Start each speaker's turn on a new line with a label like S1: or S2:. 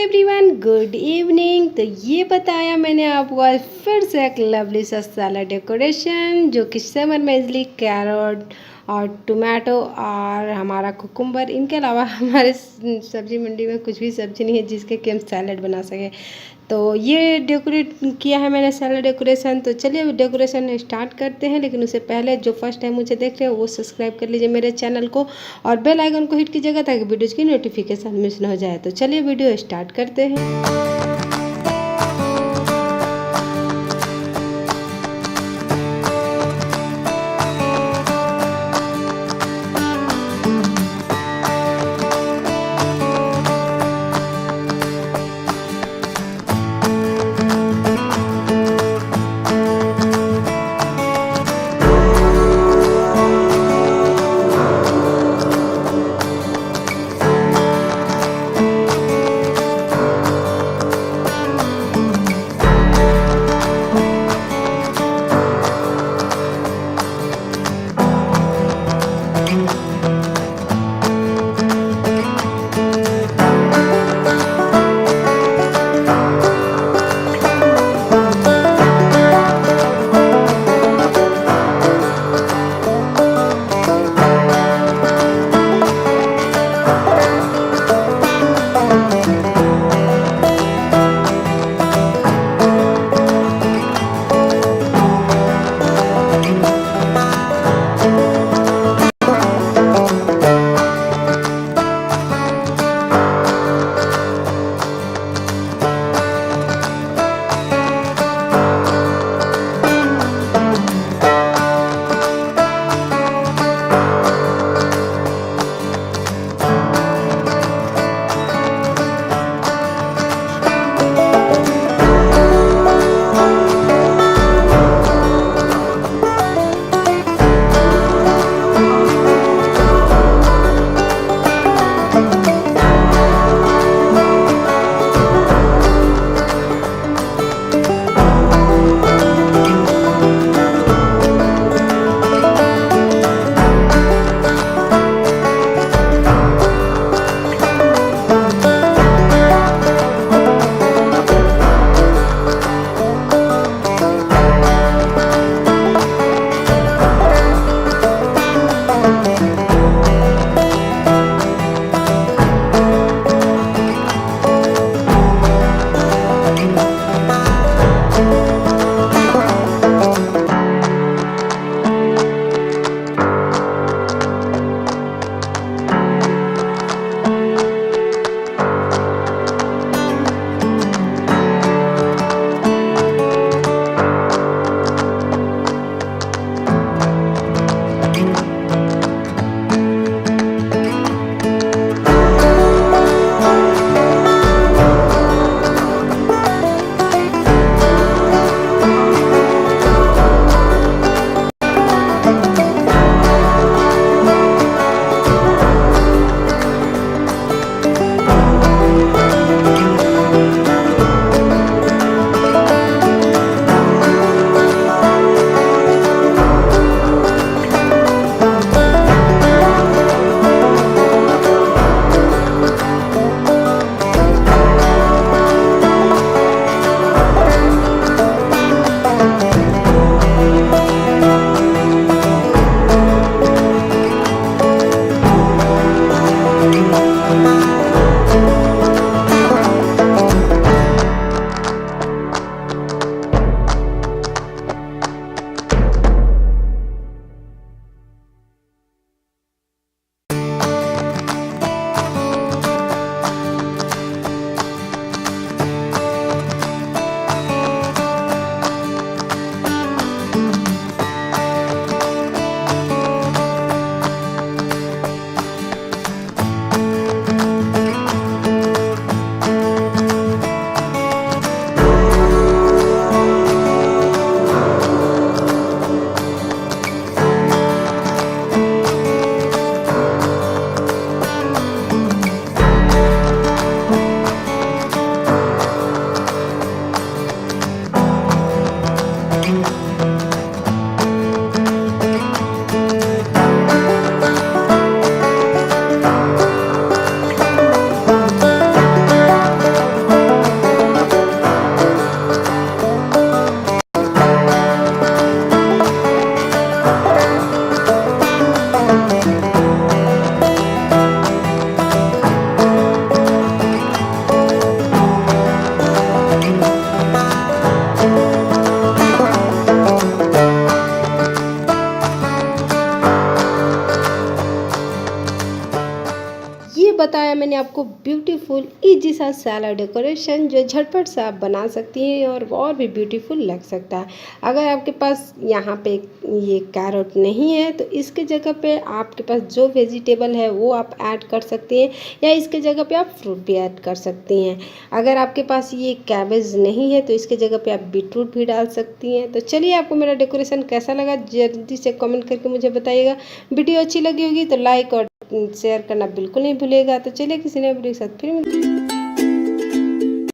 S1: Everyone, good evening. तो ये बताया मैंने आपको आज फिर से एक लवली सा सैलड डेकोरेशन जो कि समर में इजली कैरेट और टोमेटो और हमारा कुकुम्बर, इनके अलावा हमारे सब्जी मंडी में कुछ भी सब्जी नहीं है जिसके कि हम सैलड बना सकें। तो ये डेकोरेट किया है मैंने सैलड डेकोरेशन। तो चलिए डेकोरेशन स्टार्ट करते हैं, लेकिन उससे पहले जो फर्स्ट टाइम मुझे देख रहे हैं वो सब्सक्राइब कर लीजिए मेरे चैनल को और बेल आइकन को हिट कीजिएगा ताकि वीडियोज़ की नोटिफिकेशन मिस न हो जाए। तो चलिए वीडियो स्टार्ट करते हैं। बताया मैंने आपको ब्यूटीफुल इजी सा सैलड डेकोरेशन जो झटपट से आप बना सकती हैं और भी ब्यूटीफुल लग सकता है। अगर आपके पास यहाँ पे ये कैरेट नहीं है तो इसके जगह पे आपके पास जो वेजिटेबल है वो आप ऐड कर सकती हैं, या इसके जगह पे आप फ्रूट भी ऐड कर सकती हैं। अगर आपके पास ये कैबेज नहीं है तो इसके जगह पे आप बीटरूट भी डाल सकती हैं। तो चलिए, आपको मेरा डेकोरेशन कैसा लगा जल्दी से कमेंट करके मुझे बताइएगा। वीडियो अच्छी लगी होगी तो लाइक और शेयर करना बिल्कुल नहीं भूलिएगा। तो चलिए, किसी नए वीडियो के साथ फिर मिलते हैं।